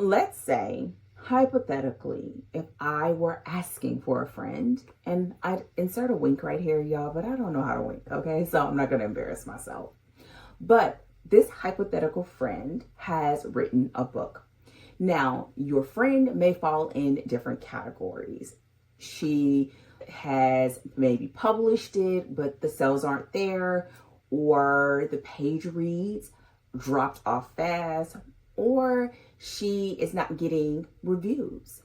Let's say, hypothetically, if I were asking for a friend, and I'd insert a wink right here, y'all, but I don't know how to wink, okay? So I'm not going to embarrass myself. But this hypothetical friend has written a book. Now, your friend may fall in different categories. She has maybe published it, but the sales aren't there, or the page reads dropped off fast, or she is not getting reviews.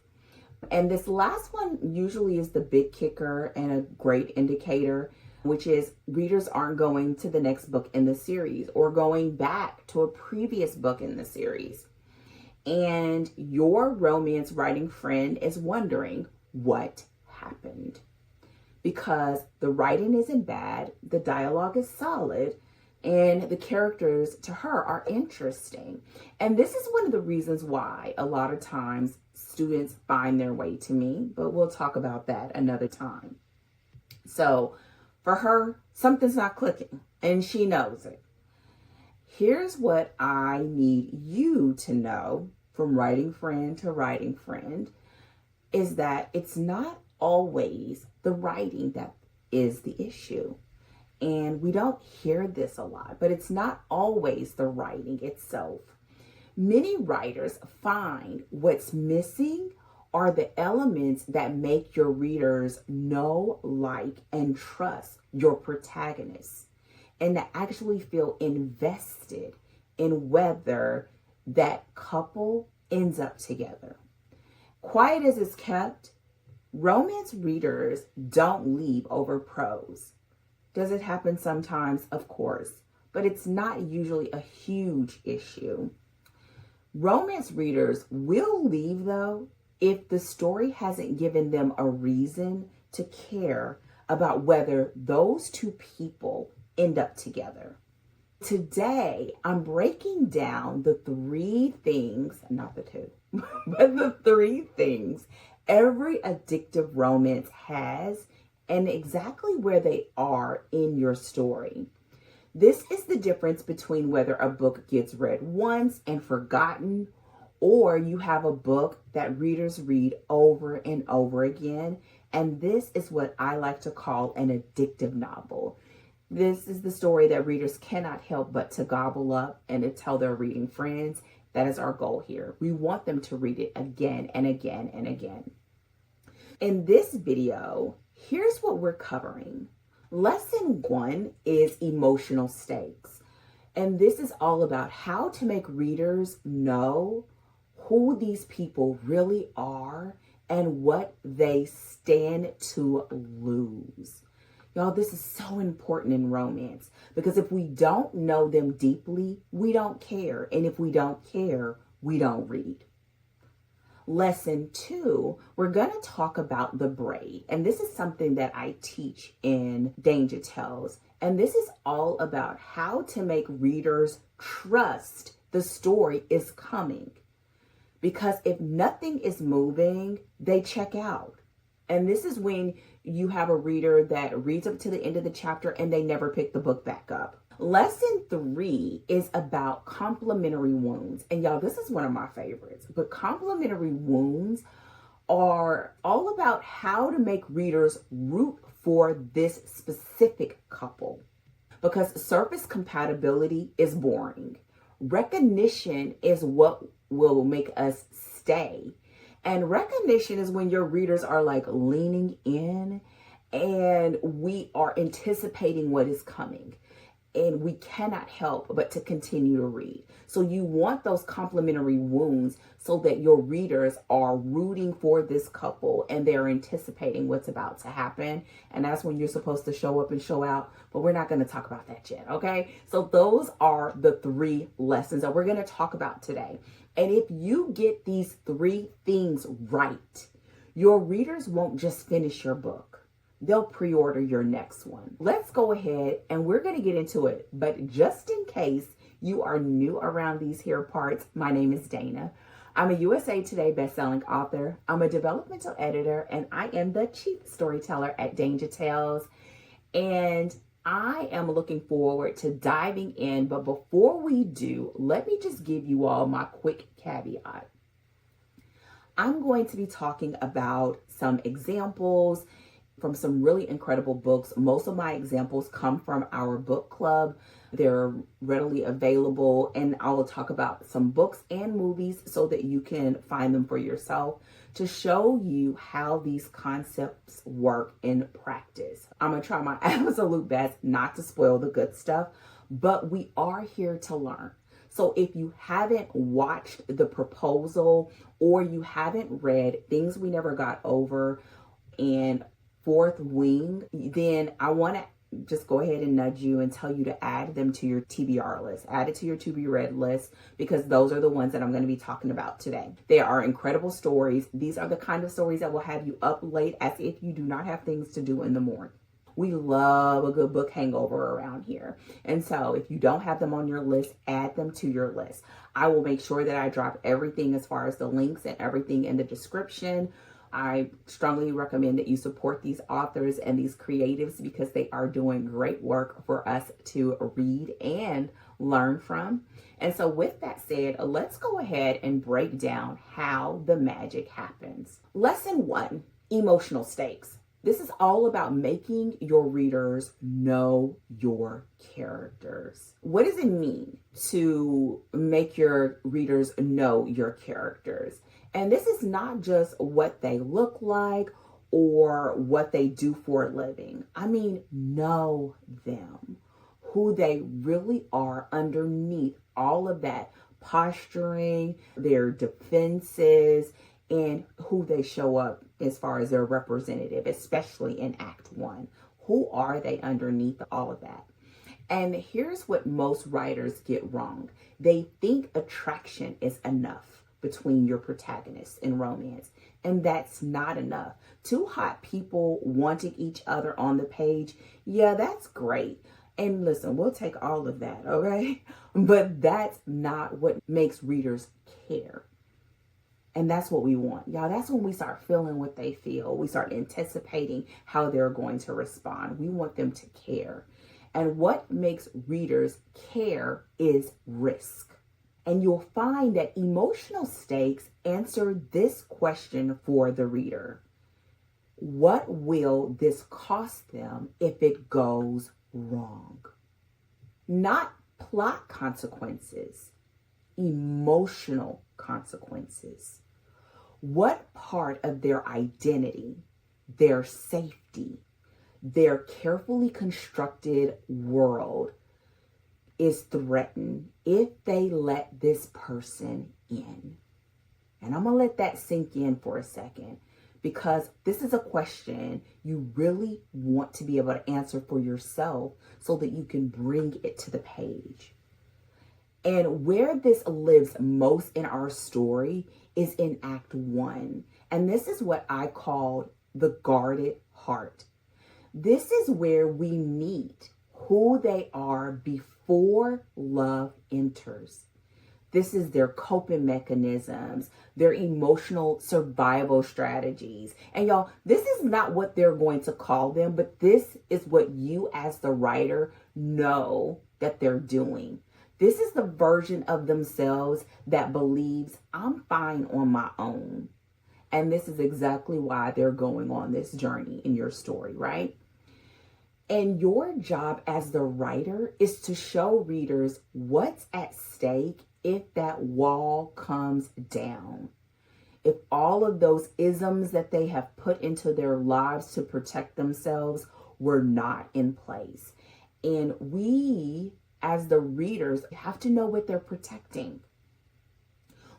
And this last one usually is the big kicker and a great indicator, which is readers aren't going to the next book in the series or going back to a previous book in the series. And your romance writing friend is wondering what happened. Because the writing isn't bad, the dialogue is solid, and the characters to her are interesting. And this is one of the reasons why a lot of times students find their way to me, but we'll talk about that another time. So for her, something's not clicking, and she knows it. Here's what I need you to know from writing friend to writing friend is that it's not always the writing that is the issue. And we don't hear this a lot, but it's not always the writing itself. Many writers find what's missing are the elements that make your readers know, like, and trust your protagonists, and to actually feel invested in whether that couple ends up together. Quiet as it's kept, romance readers don't leave over prose. Does it happen sometimes? Of course, but it's not usually a huge issue. Romance readers will leave, though, if the story hasn't given them a reason to care about whether those two people end up together. Today, I'm breaking down the three things, not the two, but the three things every addictive romance has and exactly where they are in your story. This is the difference between whether a book gets read once and forgotten, or you have a book that readers read over and over again. And this is what I like to call an addictive novel. This is the story that readers cannot help but to gobble up and to tell their reading friends. That is our goal here. We want them to read it again and again and again. In this video, here's what we're covering. Lesson 1 is emotional stakes. And this is all about how to make readers know who these people really are and what they stand to lose. Y'all, this is so important in romance because if we don't know them deeply, we don't care. And if we don't care, we don't read. Lesson 2, we're going to talk about the braid. And this is something that I teach in Danger Tells. And this is all about how to make readers trust the story is coming. Because if nothing is moving, they check out. And this is when you have a reader that reads up to the end of the chapter and they never pick the book back up. Lesson 3 is about complementary wounds. And y'all, this is one of my favorites. But complementary wounds are all about how to make readers root for this specific couple. Because surface compatibility is boring. Recognition is what will make us stay. And recognition is when your readers are like leaning in and we are anticipating what is coming. And we cannot help but to continue to read. So you want those complementary wounds so that your readers are rooting for this couple and they're anticipating what's about to happen. And that's when you're supposed to show up and show out. But we're not going to talk about that yet, okay? So those are the 3 lessons that we're going to talk about today. And if you get these 3 things right, your readers won't just finish your book. They'll pre-order your next one. Let's go ahead and we're going to get into it. But just in case you are new around these here parts, my name is Dana. I'm a USA Today bestselling author. I'm a developmental editor and I am the chief storyteller at Danger Tales. And I am looking forward to diving in. But before we do, let me just give you all my quick caveat. I'm going to be talking about some examples from some really incredible books. Most of my examples come from our book club. They're readily available, and I will talk about some books and movies so that you can find them for yourself to show you how these concepts work in practice. I'm going to try my absolute best not to spoil the good stuff, but we are here to learn. So if you haven't watched The Proposal or you haven't read Things We Never Got Over and Fourth Wing, then I want to just go ahead and nudge you and tell you to add them to your TBR list. Add it to your to be read list, because those are the ones that I'm going to be talking about today. They are incredible stories. These are the kind of stories that will have you up late as if you do not have things to do in the morning. We love a good book hangover around here. And so if you don't have them on your list, add them to your list. I will make sure that I drop everything as far as the links and everything in the description. I strongly recommend that you support these authors and these creatives because they are doing great work for us to read and learn from. And so with that said, let's go ahead and break down how the magic happens. Lesson 1, emotional stakes. This is all about making your readers know your characters. What does it mean to make your readers know your characters? And this is not just what they look like or what they do for a living. I mean, know them, who they really are underneath all of that posturing, their defenses, and who they show up as far as their representative, especially in Act 1. Who are they underneath all of that? And here's what most writers get wrong. They think attraction is enough between your protagonists in romance, and that's not enough. Two hot people wanting each other on the page, yeah, that's great. And listen, we'll take all of that, okay? But that's not what makes readers care. And that's what we want. Y'all, that's when we start feeling what they feel. We start anticipating how they're going to respond. We want them to care. And what makes readers care is risk. And you'll find that emotional stakes answer this question for the reader. What will this cost them if it goes wrong? Not plot consequences, emotional consequences. What part of their identity, their safety, their carefully constructed world is threatened if they let this person in? And I'm going to let that sink in for a second, because this is a question you really want to be able to answer for yourself so that you can bring it to the page. And where this lives most in our story is in Act 1. And this is what I called the guarded heart. This is where we meet who they are before love enters. This is their coping mechanisms, their emotional survival strategies. And y'all, this is not what they're going to call them, but this is what you as the writer know that they're doing. This is the version of themselves that believes I'm fine on my own. And this is exactly why they're going on this journey in your story, right? And your job as the writer is to show readers what's at stake if that wall comes down. If all of those isms that they have put into their lives to protect themselves were not in place. And we, as the readers, have to know what they're protecting.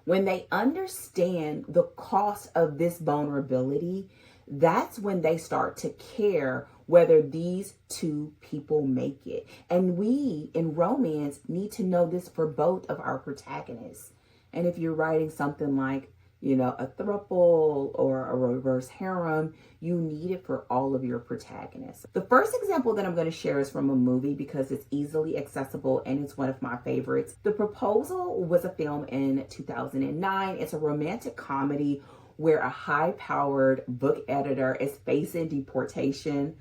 When they understand the cost of this vulnerability, that's when they start to care whether these two people make it. And we, in romance, need to know this for both of our protagonists. And if you're writing something like, a throuple or a reverse harem, you need it for all of your protagonists. The first example that I'm going to share is from a movie because it's easily accessible and it's one of my favorites. The Proposal was a film in 2009. It's a romantic comedy where a high-powered book editor is facing deportation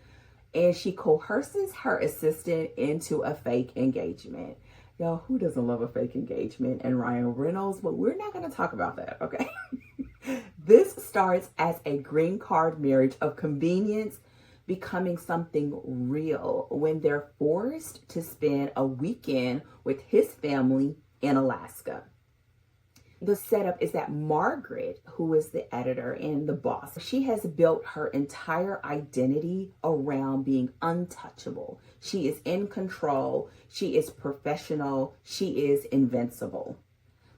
and she coerces her assistant into a fake engagement. Y'all, who doesn't love a fake engagement and Ryan Reynolds? But we're not going to talk about that, okay? starts as a green card marriage of convenience, becoming something real when they're forced to spend a weekend with his family in Alaska. The setup is that Margaret, who is the editor and the boss, she has built her entire identity around being untouchable. She is in control. She is professional. She is invincible.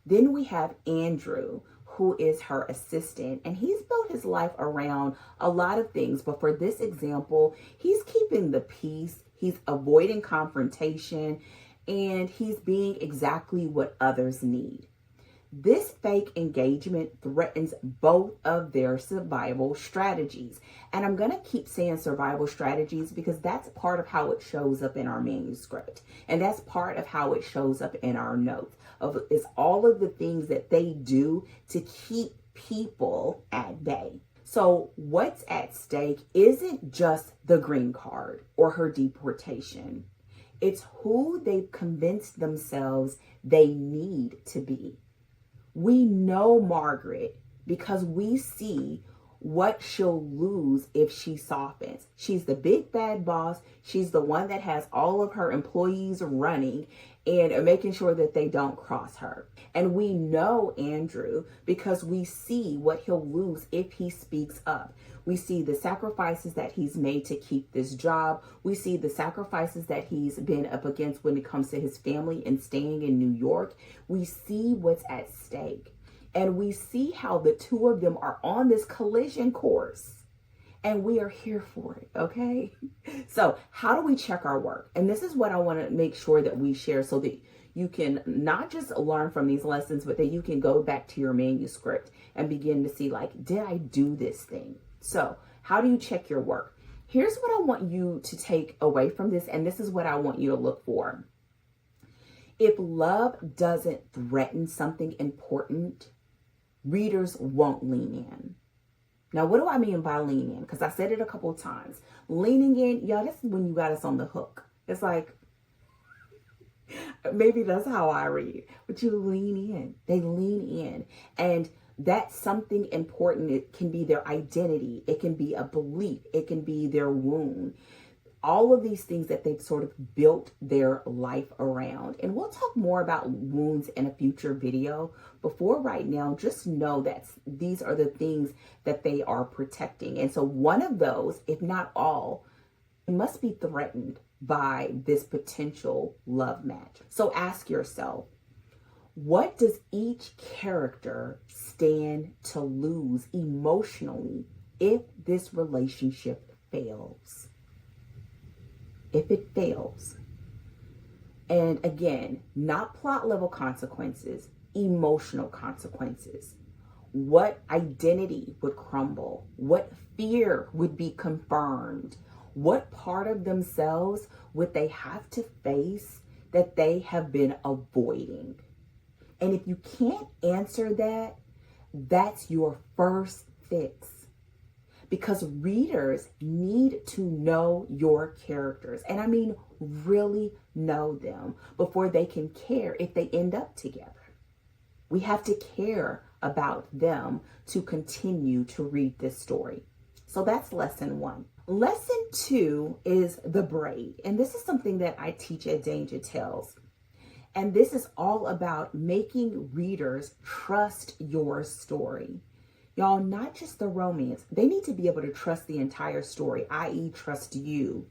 Then we have Andrew, who is her assistant, and he's built his life around a lot of things. But for this example, he's keeping the peace. He's avoiding confrontation, and he's being exactly what others need. This fake engagement threatens both of their survival strategies. And I'm going to keep saying survival strategies because that's part of how it shows up in our manuscript. And that's part of how it shows up in our notes. It's all of the things that they do to keep people at bay. So what's at stake isn't just the green card or her deportation. It's who they've convinced themselves they need to be. We know Margaret because we see what she'll lose if she softens. She's the big bad boss. She's the one that has all of her employees running and making sure that they don't cross her. And we know Andrew because we see what he'll lose if he speaks up. We see the sacrifices that he's made to keep this job. We see the sacrifices that he's been up against when it comes to his family and staying in New York. We see what's at stake. And we see how the two of them are on this collision course. And we are here for it, okay? So how do we check our work? And this is what I want to make sure that we share so that you can not just learn from these lessons, but that you can go back to your manuscript and begin to see, like, did I do this thing? So how do you check your work? Here's what I want you to take away from this, and this is what I want you to look for. If love doesn't threaten something important, readers won't lean in. Now, what do I mean by lean in? Because I said it a couple of times. Leaning in, y'all, this is when you got us on the hook. It's like, maybe that's how I read, but you lean in. They lean in. And that's something important. It can be their identity. It can be a belief. It can be their wound. All of these things that they've sort of built their life around. And we'll talk more about wounds in a future video. Before right now, just know that these are the things that they are protecting. And so one of those, if not all, must be threatened by this potential love match. So ask yourself, what does each character stand to lose emotionally if this relationship fails? If it fails. And again, not plot level consequences, emotional consequences. What identity would crumble? What fear would be confirmed? What part of themselves would they have to face that they have been avoiding? And if you can't answer that, that's your first fix. Because readers need to know your characters. And I mean, really know them before they can care if they end up together. We have to care about them to continue to read this story. So that's lesson 1. Lesson 2 is the braid. And this is something that I teach at Danger Tales. And this is all about making readers trust your story. Y'all, not just the romance. They need to be able to trust the entire story, i.e. trust you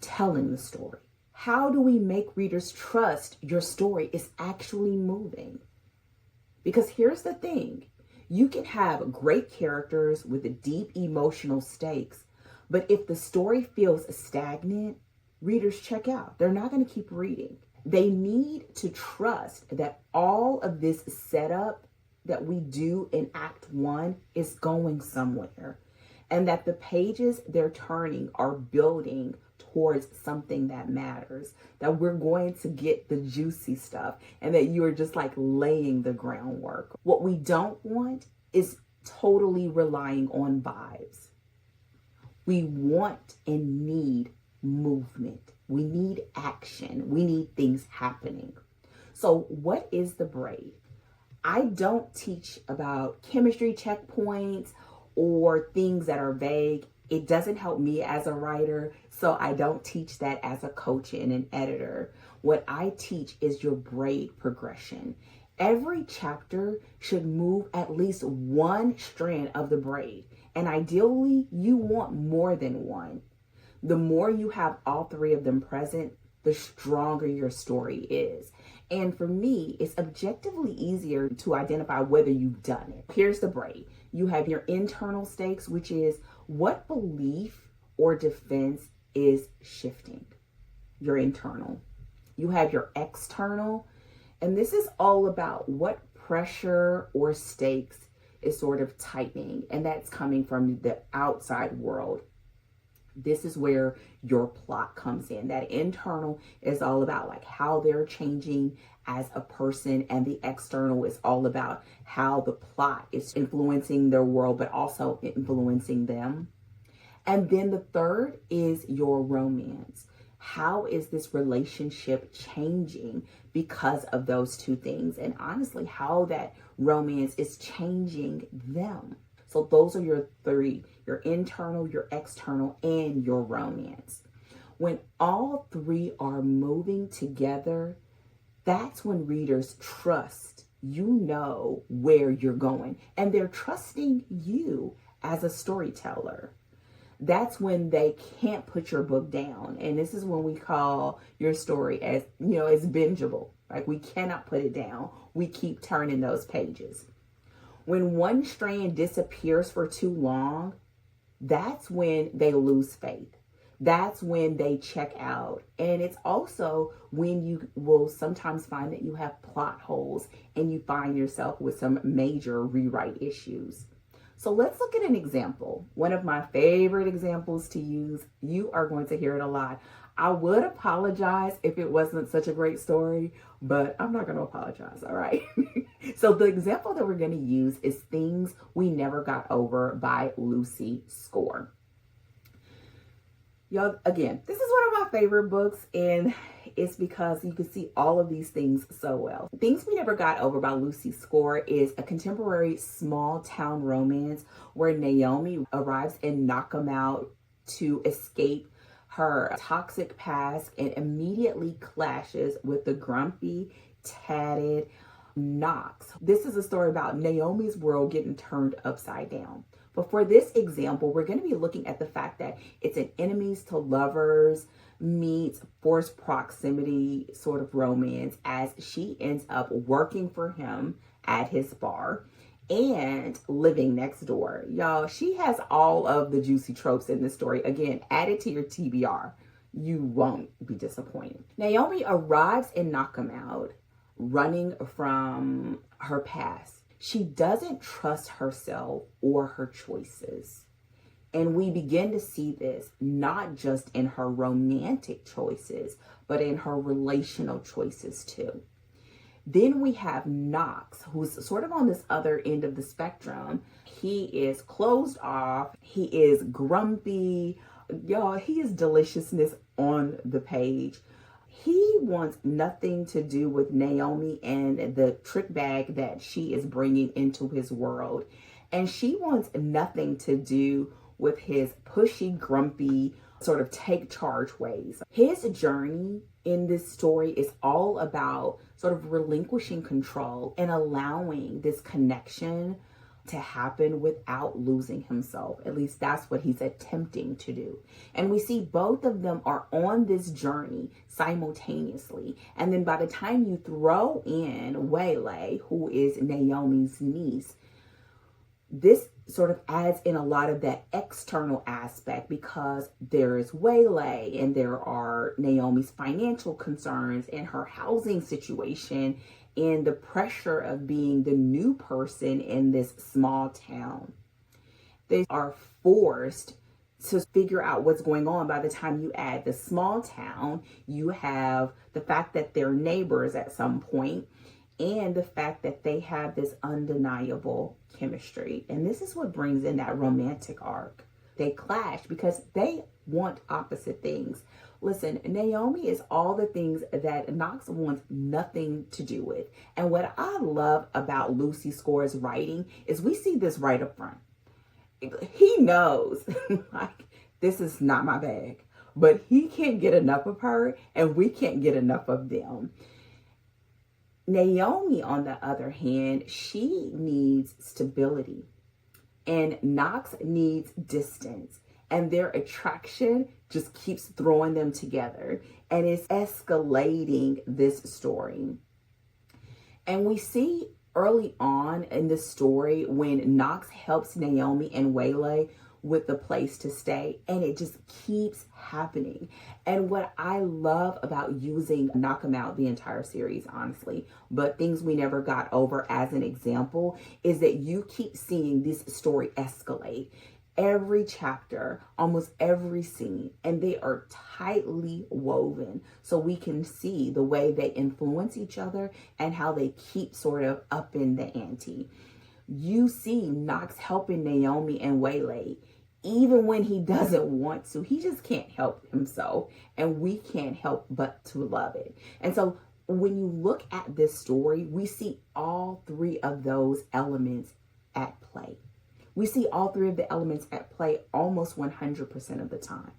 telling the story. How do we make readers trust your story is actually moving? Because here's the thing. You can have great characters with deep emotional stakes, but if the story feels stagnant, readers check out. They're not going to keep reading. They need to trust that all of this setup that we do in Act 1 is going somewhere, and that the pages they're turning are building towards something that matters, that we're going to get the juicy stuff, and that you are just like laying the groundwork. What we don't want is totally relying on vibes. We want and need movement. We need action. We need things happening. So what is the braid? I don't teach about chemistry checkpoints or things that are vague. It doesn't help me as a writer, so I don't teach that as a coach and an editor. What I teach is your braid progression. Every chapter should move at least one strand of the braid, and ideally, you want more than one. The more you have all three of them present, the stronger your story is. And for me, it's objectively easier to identify whether you've done it. Here's the braid. You have your internal stakes, which is what belief or defense is shifting, your internal. You have your external, and this is all about what pressure or stakes is sort of tightening, and that's coming from the outside world. This is where your plot comes in. That internal is all about like how they're changing as a person, and the external is all about how the plot is influencing their world, but also influencing them. And then the third is your romance. How is this relationship changing because of those two things? And honestly, how that romance is changing them. So those are your three: your internal, your external, and your romance. When all three are moving together, that's when readers trust you know where you're going, and they're trusting you as a storyteller. That's when they can't put your book down. And this is when we call your story as, it's bingeable. Like, we cannot put it down. We keep turning those pages. When one strand disappears for too long, that's when they lose faith. That's when they check out. And it's also when you will sometimes find that you have plot holes and you find yourself with some major rewrite issues. So let's look at an example. One of my favorite examples to use. You are going to hear it a lot. I would apologize if it wasn't such a great story, but I'm not going to apologize, all right? So the example that we're going to use is Things We Never Got Over by Lucy Score. Y'all, again, this is one of my favorite books, and it's because you can see all of these things so well. Things We Never Got Over by Lucy Score is a contemporary small town romance where Naomi arrives in Knockemout to escape her toxic past and immediately clashes with the grumpy, tatted Knox. This is a story about Naomi's world getting turned upside down. But for this example, we're going to be looking at the fact that it's an enemies to lovers meets forced proximity sort of romance, as she ends up working for him at his bar and living next door. Y'all, she has all of the juicy tropes in this story. Again, add it to your TBR. You won't be disappointed. Naomi arrives in Knockemout running from her past. She doesn't trust herself or her choices. And we begin to see this not just in her romantic choices, but in her relational choices too. Then we have Knox, who's sort of on this other end of the spectrum. He is closed off. He is grumpy. Y'all, he is deliciousness on the page. He wants nothing to do with Naomi and the trick bag that she is bringing into his world. And she wants nothing to do with his pushy, grumpy, sort of take charge ways. His journey in this story is all about sort of relinquishing control and allowing this connection to happen without losing himself. At least that's what he's attempting to do. And we see both of them are on this journey simultaneously. And then by the time you throw in Waylay, who is Naomi's niece, this sort of adds in a lot of that external aspect, because there is Waylay and there are Naomi's financial concerns and her housing situation and the pressure of being the new person in this small town. They are forced to figure out what's going on. By the time you add the small town, you have the fact that they're neighbors at some point, and the fact that they have this undeniable chemistry. And this is what brings in that romantic arc. they clash because they want opposite things. Listen, Naomi is all the things that Knox wants nothing to do with. And what I love about Lucy Score's writing is we see this right up front. He knows, like, this is not my bag, but he can't get enough of her and we can't get enough of them. Naomi, on the other hand, she needs stability and Knox needs distance. And their attraction just keeps throwing them together and it's escalating this story. And we see early on in the story when Knox helps Naomi and Waylay with the place to stay, and it just keeps happening. And what I love about using Knock 'Em Out the entire series, honestly, but Things We Never Got Over as an example, is that you keep seeing this story escalate. Every chapter, almost every scene, and they are tightly woven so we can see the way they influence each other and how they keep sort of up in the ante. You see Knox helping Naomi and Waylay even when he doesn't want to. He just can't help himself, and we can't help but to love it. And so when you look at this story, we see all three of those elements at play. We see all three of the elements at play almost 100% of the time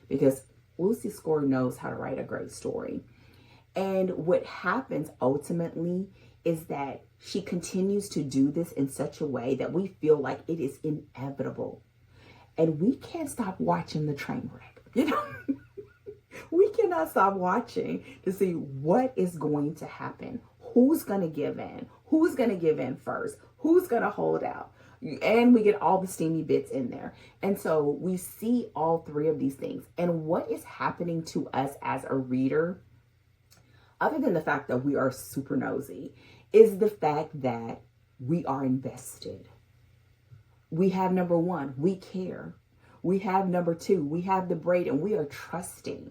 because Lucy Score knows how to write a great story. And what happens ultimately is that she continues to do this in such a way that we feel like it is inevitable. And we can't stop watching the train wreck, We cannot stop watching to see what is going to happen. Who's going to give in? Who's going to give in first? Who's going to hold out? And we get all the steamy bits in there. And so we see all three of these things. And what is happening to us as a reader, other than the fact that we are super nosy, is the fact that we are invested. We have number one, we care. We have number two, we have the Braid, and we are trusting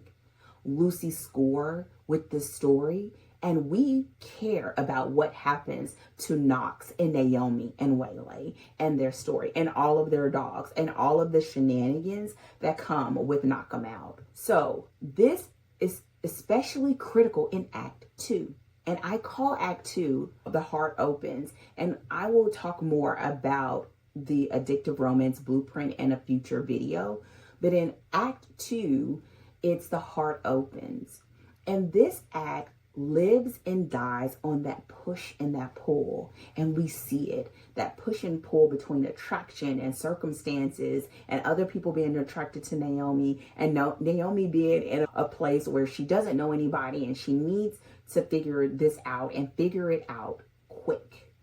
Lucy Score with this story. And we care about what happens to Knox and Naomi and Waylay and their story and all of their dogs and all of the shenanigans that come with Knock 'Em Out. So this is especially critical in Act 2. And I call Act 2 the heart opens. And I will talk more about the addictive romance blueprint in a future video. But in Act 2, it's the heart opens. And this act lives and dies on that push and that pull. And we see it, that push and pull between attraction and circumstances and other people being attracted to Naomi and Naomi being in a place where she doesn't know anybody and she needs to figure this out and figure it out quick.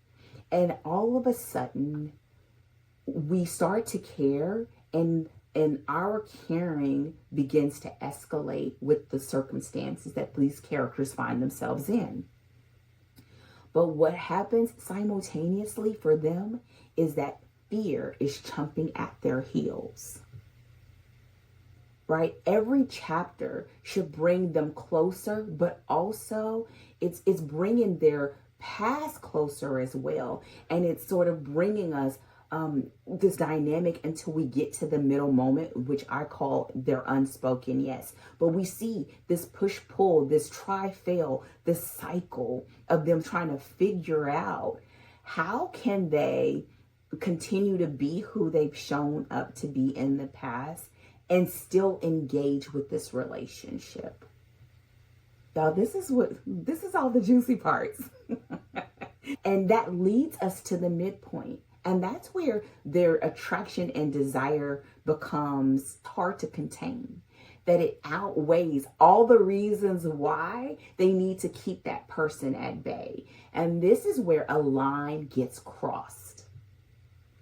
And all of a sudden we start to care, and our caring begins to escalate with the circumstances that these characters find themselves in. But what happens simultaneously for them is that fear is chomping at their heels. Right? Every chapter should bring them closer, but also it's bringing their past closer as well. And it's sort of bringing us this dynamic until we get to the middle moment, which I call their unspoken yes. But we see this push-pull, this try-fail, this cycle of them trying to figure out how can they continue to be who they've shown up to be in the past and still engage with this relationship. Y'all, this is all the juicy parts. And that leads us to the midpoint. And that's where their attraction and desire becomes hard to contain. That it outweighs all the reasons why they need to keep that person at bay. And this is where a line gets crossed.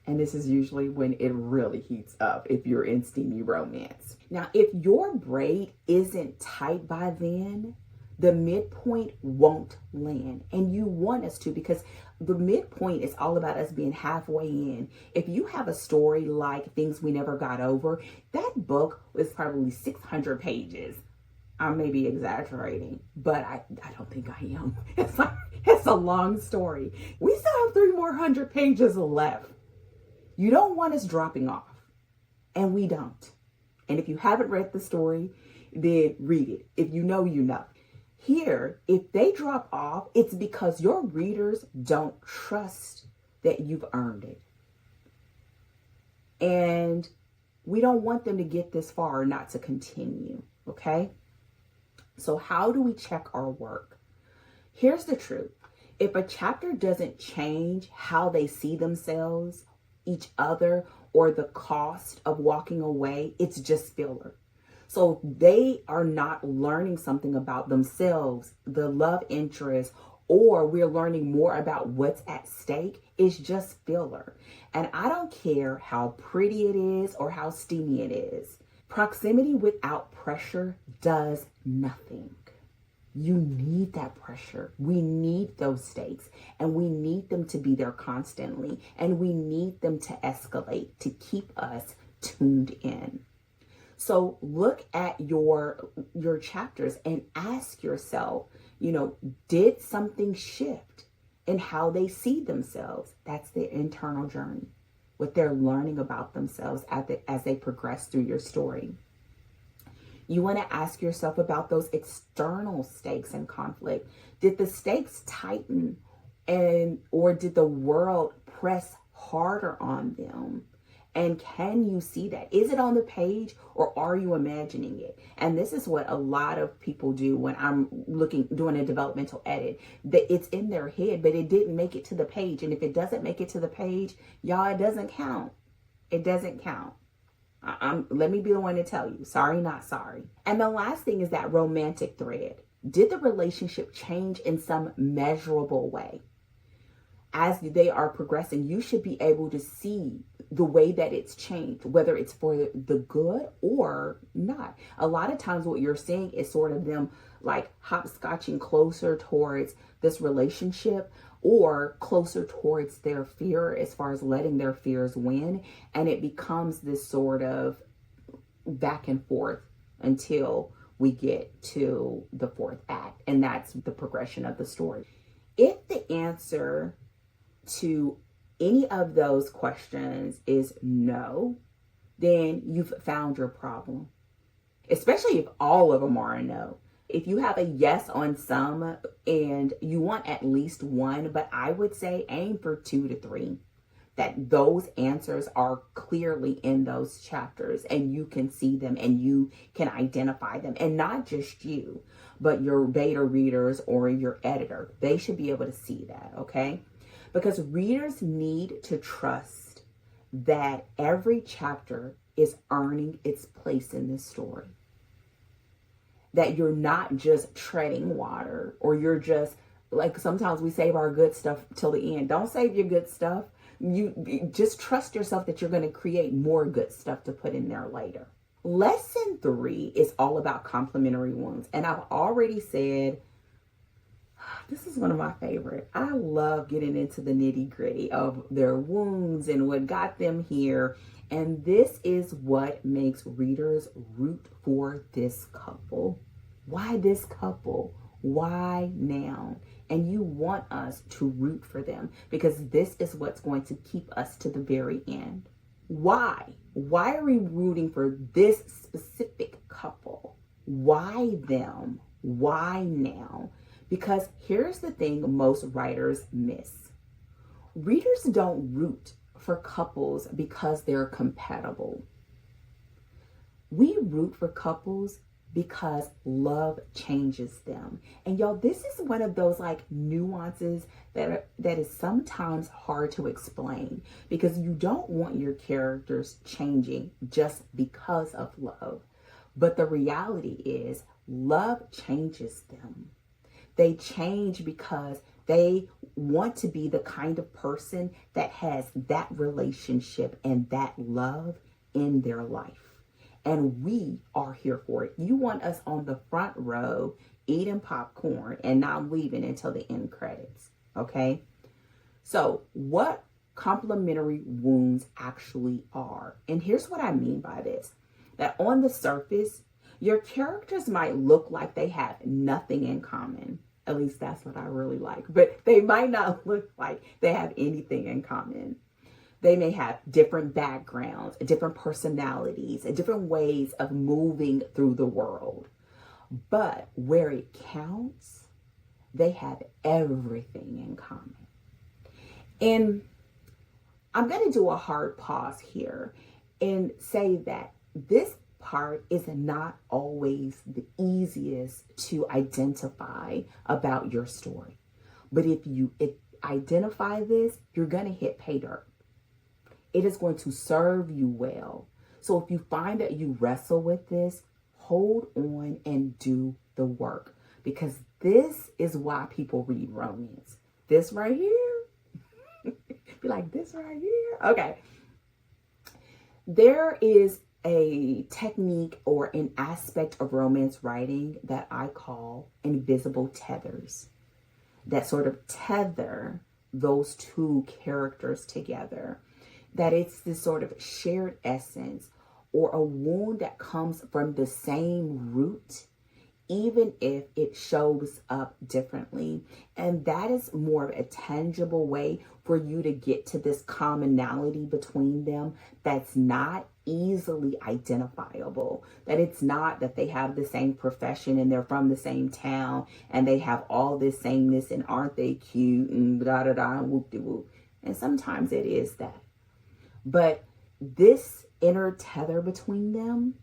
And this is usually when it really heats up if you're in steamy romance. Now, if your braid isn't tight by then, the midpoint won't land. And you want us to, because the midpoint is all about us being halfway in. If you have a story like Things We Never Got Over, that book was probably 600 pages. I may be exaggerating, but I don't think I am. It's a long story. We still have 300 more pages left. You don't want us dropping off. And we don't. And if you haven't read the story, then read it. If you know, you know. Here, if they drop off, it's because your readers don't trust that you've earned it. And we don't want them to get this far, not to continue, okay? So how do we check our work? Here's the truth. If a chapter doesn't change how they see themselves, each other, or the cost of walking away, it's just filler. So they are not learning something about themselves, the love interest, or we're learning more about what's at stake. It's just filler. And I don't care how pretty it is or how steamy it is. Proximity without pressure does nothing. You need that pressure. We need those stakes, and we need them to be there constantly, and we need them to escalate to keep us tuned in. So look at your chapters and ask yourself, did something shift in how they see themselves? That's their internal journey, what they're learning about themselves as they progress through your story. You want to ask yourself about those external stakes and conflict. Did the stakes tighten or did the world press harder on them? And can you see that? Is it on the page or are you imagining it? And this is what a lot of people do when I'm doing a developmental edit. That it's in their head, but it didn't make it to the page. And if it doesn't make it to the page, y'all, it doesn't count. It doesn't count. Let me be the one to tell you. Sorry, not sorry. And the last thing is that romantic thread. Did the relationship change in some measurable way? As they are progressing, you should be able to see the way that it's changed, whether it's for the good or not. A lot of times what you're seeing is sort of them like hopscotching closer towards this relationship or closer towards their fear as far as letting their fears win. And it becomes this sort of back and forth until we get to the fourth act. And that's the progression of the story. If the answer to any of those questions is no, then you've found your problem, especially if all of them are a no. If you have a yes on some and you want at least one, but I would say aim for 2 to 3, that those answers are clearly in those chapters and you can see them and you can identify them. And not just you, but your beta readers or your editor. They should be able to see that, okay? Because readers need to trust that every chapter is earning its place in this story. That you're not just treading water, or you're just, like sometimes we save our good stuff till the end. Don't save your good stuff. You just trust yourself that you're going to create more good stuff to put in there later. Lesson 3 is all about complementary wounds. And I've already said, this is one of my favorite. I love getting into the nitty-gritty of their wounds and what got them here. And this is what makes readers root for this couple. Why this couple? Why now? And you want us to root for them because this is what's going to keep us to the very end. Why? Why are we rooting for this specific couple? Why them? Why now? Because here's the thing most writers miss. Readers don't root for couples because they're compatible. We root for couples because love changes them. And y'all, this is one of those like nuances that is sometimes hard to explain because you don't want your characters changing just because of love. But the reality is love changes them. They change because they want to be the kind of person that has that relationship and that love in their life. And we are here for it. You want us on the front row eating popcorn and not leaving until the end credits. Okay? So what complementary wounds actually are. And here's what I mean by this. That on the surface, your characters might look like they have nothing in common. At least that's what I really like. But they might not look like they have anything in common. They may have different backgrounds, different personalities, and different ways of moving through the world. But where it counts, they have everything in common. And I'm going to do a hard pause here and say that this part is not always the easiest to identify about your story. But if you identify this, you're going to hit pay dirt. It is going to serve you well. So if you find that you wrestle with this, hold on and do the work, because this is why people read romance. This right here. Be like, this right here. Okay. There is a technique or an aspect of romance writing that I call invisible tethers, that sort of tether those two characters together. That it's this sort of shared essence or a wound that comes from the same root, even if it shows up differently. And that is more of a tangible way for you to get to this commonality between them that's not easily identifiable. That it's not that they have the same profession and they're from the same town and they have all this sameness and aren't they cute and da da da and whoop de whoop. And sometimes it is that. But this inner tether between them,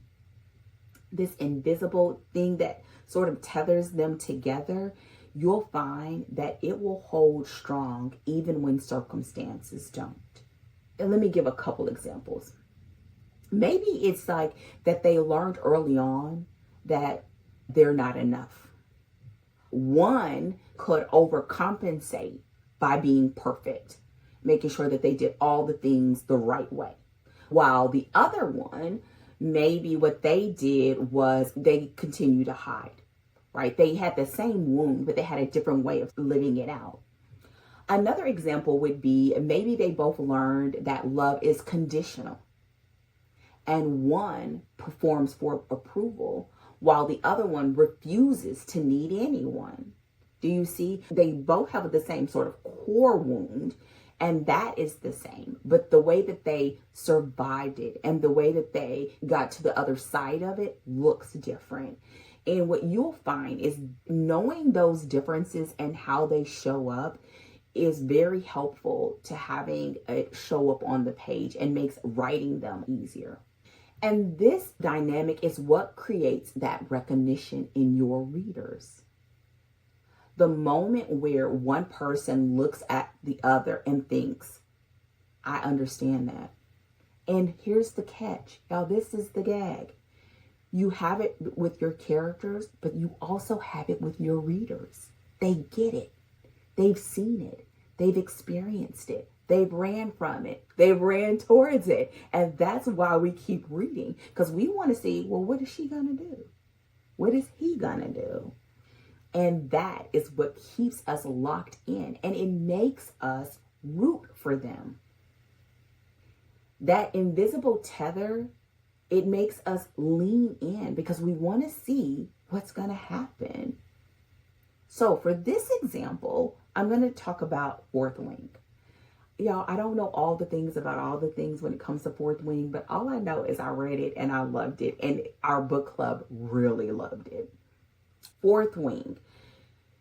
this invisible thing that sort of tethers them together, you'll find that it will hold strong even when circumstances don't. And let me give a couple examples. Maybe it's like that they learned early on that they're not enough. One could overcompensate by being perfect, making sure that they did all the things the right way. While the other one, maybe what they did was they continue to hide, right? They had the same wound, but they had a different way of living it out. Another example would be maybe they both learned that love is conditional, and one performs for approval while the other one refuses to need anyone. Do you see? They both have the same sort of core wound, and that is the same. But the way that they survived it and the way that they got to the other side of it looks different. And what you'll find is knowing those differences and how they show up is very helpful to having it show up on the page and makes writing them easier. And this dynamic is what creates that recognition in your readers. The moment where one person looks at the other and thinks, I understand that. And here's the catch. Now, this is the gag. You have it with your characters, but you also have it with your readers. They get it. They've seen it. They've experienced it. They've ran from it. They've ran towards it. And that's why we keep reading, because we want to see, well, what is she going to do? What is he going to do? And that is what keeps us locked in, and it makes us root for them. That invisible tether, it makes us lean in because we want to see what's going to happen. So for this example, I'm going to talk about Fourth Wing. Y'all, I don't know all the things about all the things when it comes to Fourth Wing, but all I know is I read it and I loved it, and our book club really loved it. Fourth Wing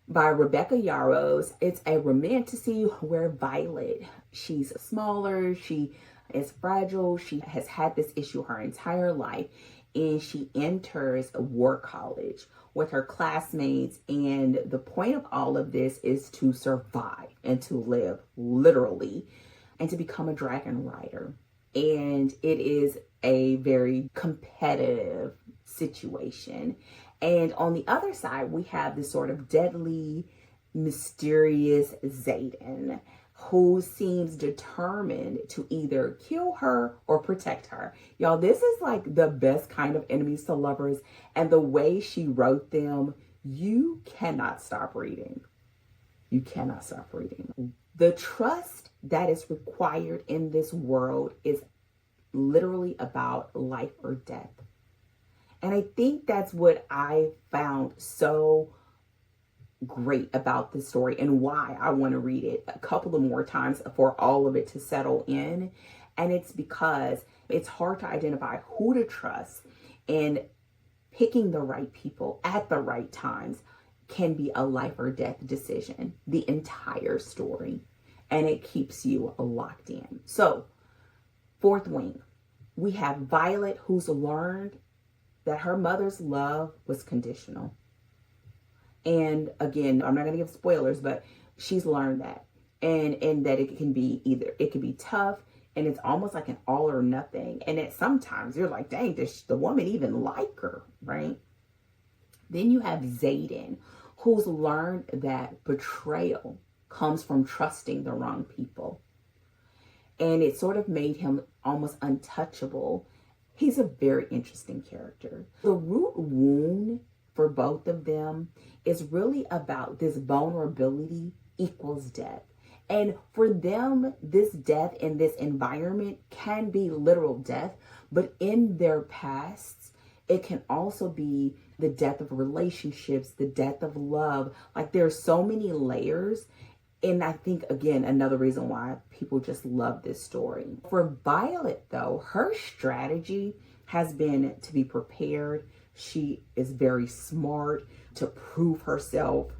by Rebecca Yarros. It's a romantasy where Violet, she's smaller, she is fragile, she has had this issue her entire life, and she enters a war college with her classmates, and the point of all of this is to survive and to live, literally, and to become a dragon rider. And it is a very competitive situation. And on the other side, we have this sort of deadly, mysterious Xaden, who seems determined to either kill her or protect her. Y'all, this is like the best kind of enemies to lovers. And the way she wrote them, you cannot stop reading. You cannot stop reading. The trust that is required in this world is literally about life or death. And I think that's what I found so great about this story and why I want to read it a couple of more times for all of it to settle in. And it's because it's hard to identify who to trust, and picking the right people at the right times can be a life or death decision, the entire story. And it keeps you locked in. So, fourth wing, we have Violet, who's learned that her mother's love was conditional. And again, I'm not going to give spoilers, but she's learned that. And that it can be tough, and it's almost like an all or nothing. And that sometimes you're like, dang, does the woman even like her, right? Then you have Xaden, who's learned that betrayal comes from trusting the wrong people. And it sort of made him almost untouchable. He's a very interesting character. The root wound for both of them is really about this vulnerability equals death. And for them, this death in this environment can be literal death, but in their pasts, it can also be the death of relationships, the death of love. Like, there's so many layers. And I think, again, another reason why people just love this story. For Violet, though, her strategy has been to be prepared. She is very smart to prove herself.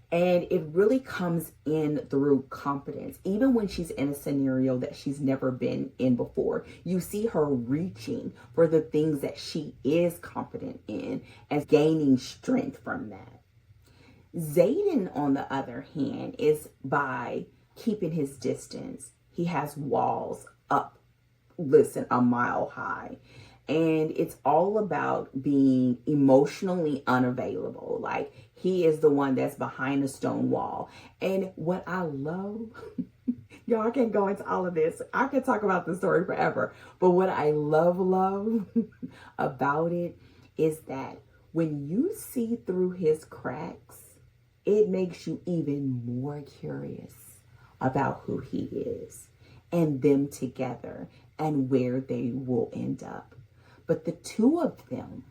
And it really comes in through confidence. Even when she's in a scenario that she's never been in before, you see her reaching for the things that she is confident in and gaining strength from that. Xaden, on the other hand, is by keeping his distance. He has walls up, a mile high. And it's all about being emotionally unavailable. Like, he is the one that's behind the stone wall. And what I love, y'all, I can't go into all of this. I could talk about the story forever. But what I love about it is that when you see through his cracks, it makes you even more curious about who he is and them together and where they will end up. But the two of them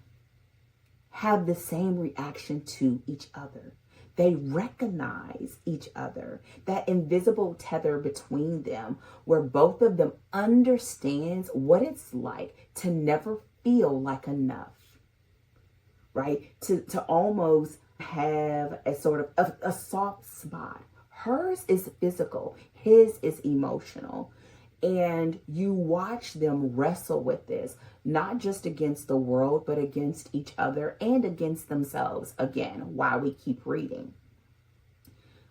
have the same reaction to each other. They recognize each other, that invisible tether between them, where both of them understands what it's like to never feel like enough, right? To almost have a sort of a soft spot. Hers is physical, his is emotional. And you watch them wrestle with this, not just against the world, but against each other and against themselves. Again, why we keep reading.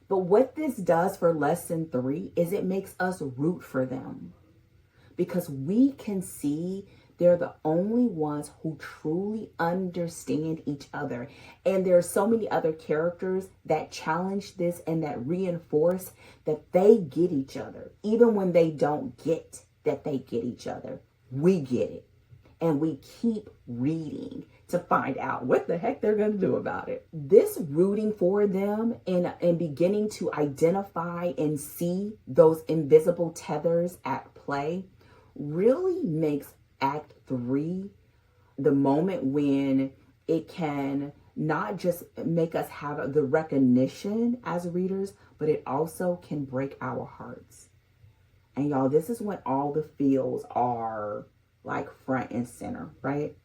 But what this does for lesson 3 is it makes us root for them, because we can see they're the only ones who truly understand each other. And there are so many other characters that challenge this and that reinforce that they get each other. Even when they don't get that they get each other, we get it. And we keep reading to find out what the heck they're going to do about it. This rooting for them and beginning to identify and see those invisible tethers at play really makes Act 3 the moment when it can not just make us have the recognition as readers, but it also can break our hearts. And y'all, this is when all the feels are like front and center, right?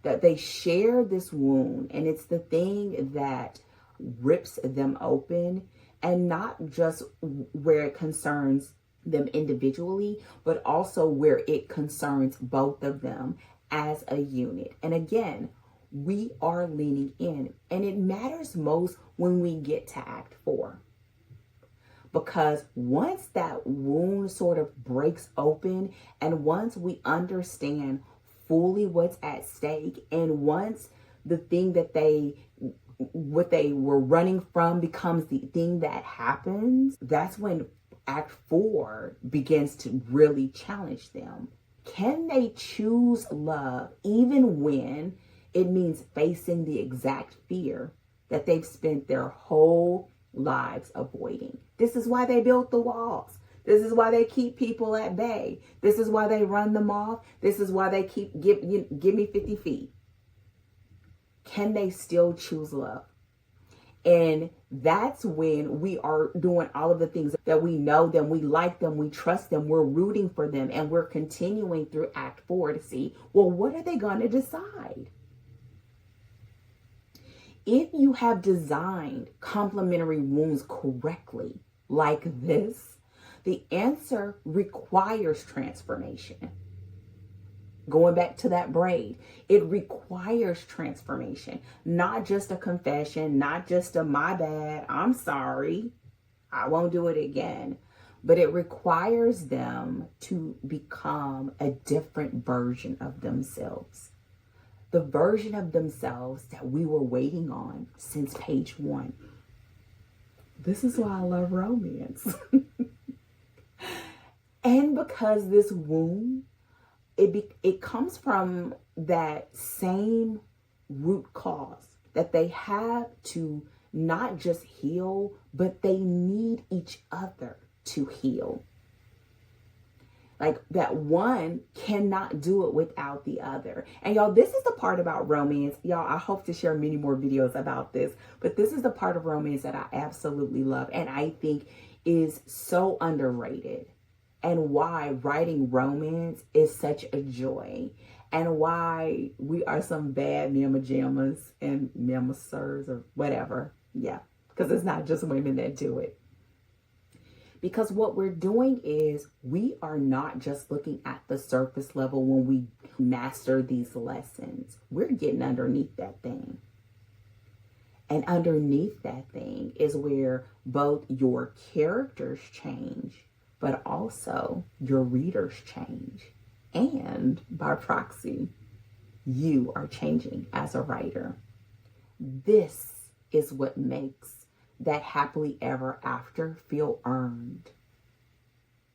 That they share this wound, and it's the thing that rips them open, and not just where it concerns them individually, but also where it concerns both of them as a unit. And again, we are leaning in, and it matters most when we get to Act 4. Because once that wound sort of breaks open, and once we understand fully what's at stake, and once the thing that what they were running from becomes the thing that happens, that's when Act 4 begins to really challenge them. Can they choose love even when it means facing the exact fear that they've spent their whole lives avoiding? This is why they built the walls. This is why they keep people at bay. This is why they run them off. This is why they keep give me 50 feet. Can they still choose love? And that's when we are doing all of the things that we know them, we like them, we trust them, we're rooting for them, and we're continuing through Act 4 to see, well, what are they going to decide? If you have designed complementary wounds correctly, like this, the answer requires transformation. Going back to that braid, it requires transformation, not just a confession, not just a my bad, I'm sorry, I won't do it again. But it requires them to become a different version of themselves. The version of themselves that we were waiting on since page 1. This is why I love romance. And because this wound, it comes from that same root cause that they have to not just heal, but they need each other to heal. Like that one cannot do it without the other. And y'all, this is the part about romance. Y'all, I hope to share many more videos about this, but this is the part of romance that I absolutely love and I think is so underrated, and why writing romance is such a joy, and why we are some bad mama jammas and mama sirs or whatever. Yeah, because it's not just women that do it. Because what we're doing is we are not just looking at the surface level when we master these lessons. We're getting underneath that thing. And underneath that thing is where both your characters change, but also your readers change. And by proxy, you are changing as a writer. This is what makes that happily ever after feel earned.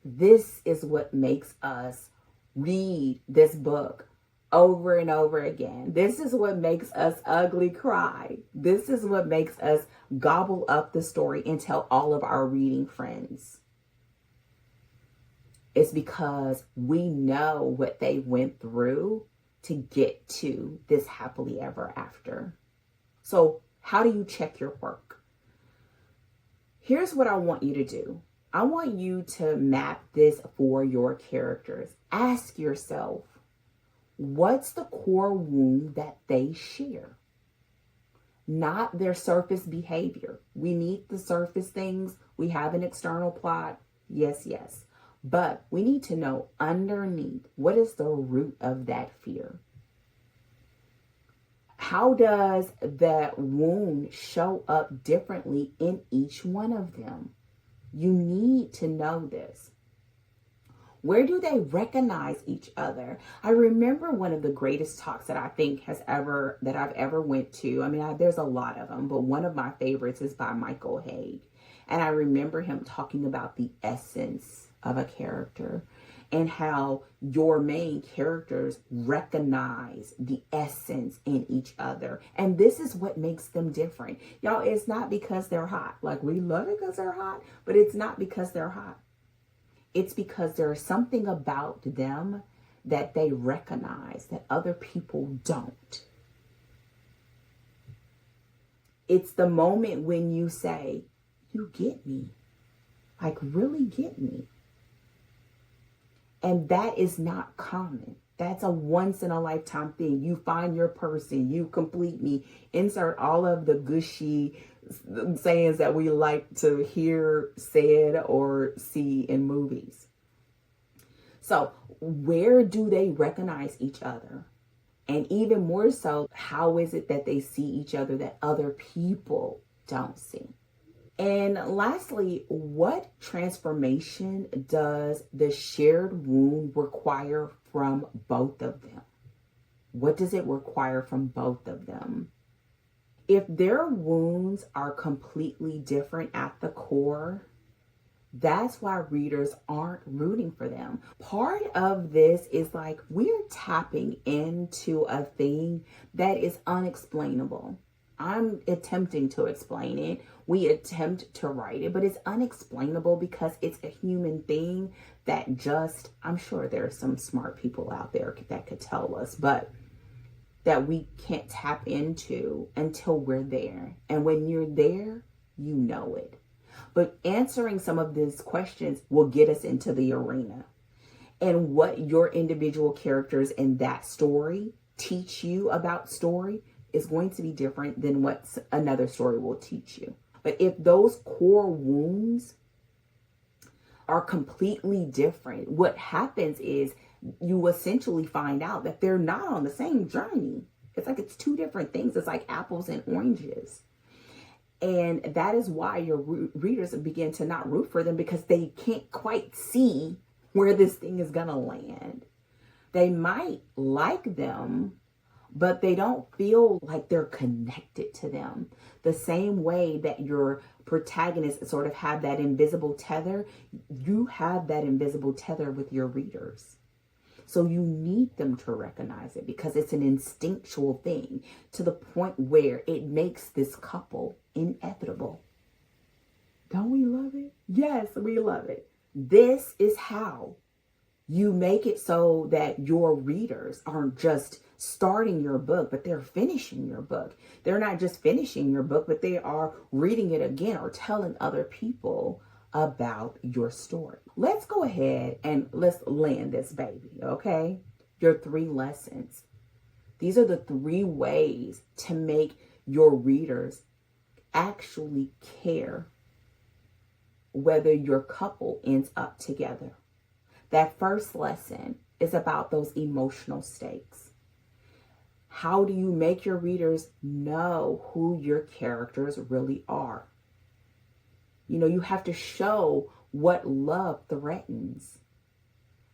This is what makes us read this book over and over again. This is what makes us ugly cry. This is what makes us gobble up the story and tell all of our reading friends. It's because we know what they went through to get to this happily ever after. So how do you check your work? Here's what I want you to do. I want you to map this for your characters. Ask yourself, what's the core wound that they share? Not their surface behavior. We need the surface things. We have an external plot. Yes, yes. But we need to know underneath, what is the root of that fear? How does that wound show up differently in each one of them? You need to know this. Where do they recognize each other? I remember one of the greatest talks that I think I've ever went to. I mean, there's a lot of them, but one of my favorites is by Michael Haig. And I remember him talking about the essence of a character and how your main characters recognize the essence in each other. And this is what makes them different. Y'all, it's not because they're hot. Like, we love it because they're hot, but it's not because they're hot. It's because there's something about them that they recognize that other people don't. It's the moment when you say, you get me. Like, really get me. And that is not common. That's a once in a lifetime thing. You find your person, you complete me, insert all of the gushy sayings that we like to hear said or see in movies. So where do they recognize each other? And even more so, how is it that they see each other that other people don't see? And lastly, what transformation does the shared wound require from both of them? What does it require from both of them? If their wounds are completely different at the core, that's why readers aren't rooting for them. Part of this is like we're tapping into a thing that is unexplainable. I'm attempting to explain it. We attempt to write it, but it's unexplainable because it's a human thing that just, I'm sure there are some smart people out there that could tell us, but that we can't tap into until we're there. And when you're there, you know it. But answering some of these questions will get us into the arena. And what your individual characters in that story teach you about story is going to be different than what another story will teach you. But if those core wounds are completely different, what happens is you essentially find out that they're not on the same journey. It's like it's two different things. It's like apples and oranges. And that is why your readers begin to not root for them, because they can't quite see where this thing is going to land. They might like them, but they don't feel like they're connected to them. The same way that your protagonists sort of have that invisible tether, you have that invisible tether with your readers. So you need them to recognize it, because it's an instinctual thing to the point where it makes this couple inevitable. Don't we love it? Yes, we love it. This is how you make it so that your readers aren't just starting your book, but they're finishing your book. They're not just finishing your book, but they are reading it again or telling other people about your story. Let's go ahead and let's land this baby, okay? Your 3 lessons. These are the 3 ways to make your readers actually care whether your couple ends up together. That first lesson is about those emotional stakes. How do you make your readers know who your characters really are? You know, you have to show what love threatens,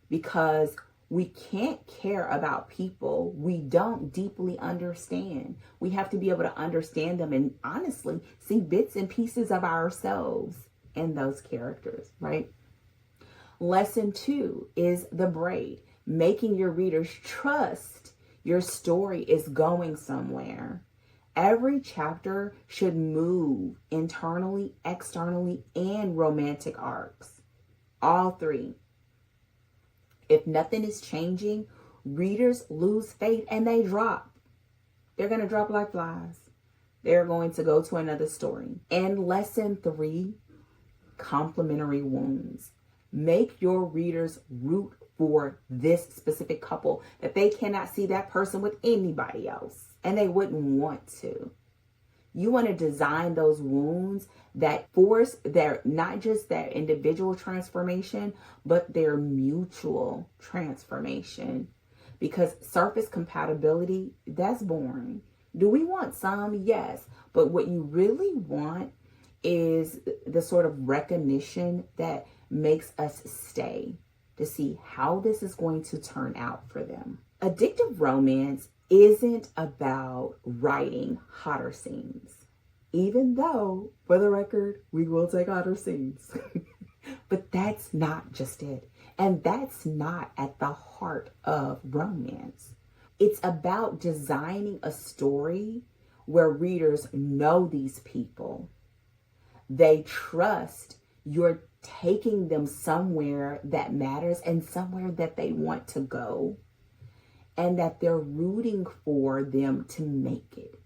because we can't care about people we don't deeply understand. We have to be able to understand them and honestly see bits and pieces of ourselves in those characters, right? Lesson 2 is the braid, making your readers trust your story is going somewhere. Every chapter should move internally, externally, and romantic arcs. All 3. If nothing is changing, readers lose faith and they drop. They're going to drop like flies. They're going to go to another story. And lesson 3, complementary wounds. Make your readers root for this specific couple, that they cannot see that person with anybody else, and they wouldn't want to. You want to design those wounds that force their, not just their individual transformation, but their mutual transformation. Because surface compatibility, that's boring. Do we want some? Yes. But what you really want is the sort of recognition that makes us stay to see how this is going to turn out for them. Addictive romance isn't about writing hotter scenes, even though, for the record, we will take hotter scenes. But that's not just it. And that's not at the heart of romance. It's about designing a story where readers know these people. They trust you're taking them somewhere that matters and somewhere that they want to go, and that they're rooting for them to make it,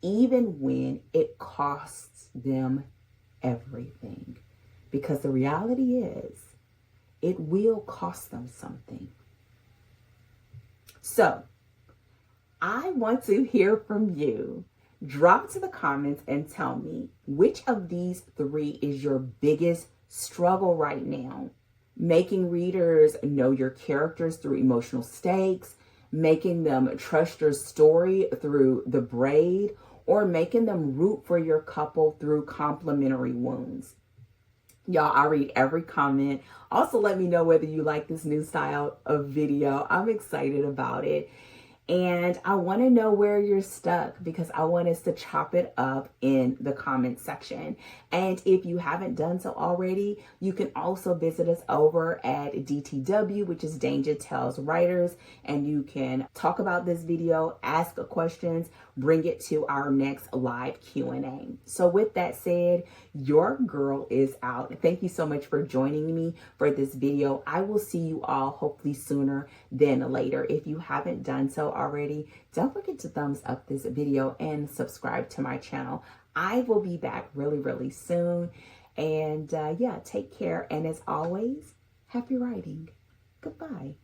even when it costs them everything. Because the reality is, it will cost them something. So, I want to hear from you. Drop to the comments and tell me which of these 3 is your biggest struggle right now. Making readers know your characters through emotional stakes, making them trust your story through the braid, or making them root for your couple through complementary wounds. Y'all, I read every comment. Also, let me know whether you like this new style of video. I'm excited about it. And I want to know where you're stuck, because I want us to chop it up in the comment section. And if you haven't done so already, you can also visit us over at DTW, which is Danger Tells Writers. And you can talk about this video, ask questions, bring it to our next live Q&A. So with that said, your girl is out. Thank you so much for joining me for this video. I will see you all hopefully sooner than later. If you haven't done so already, don't forget to thumbs up this video and subscribe to my channel. I will be back really, really soon. And yeah, take care. And as always, happy writing. Goodbye.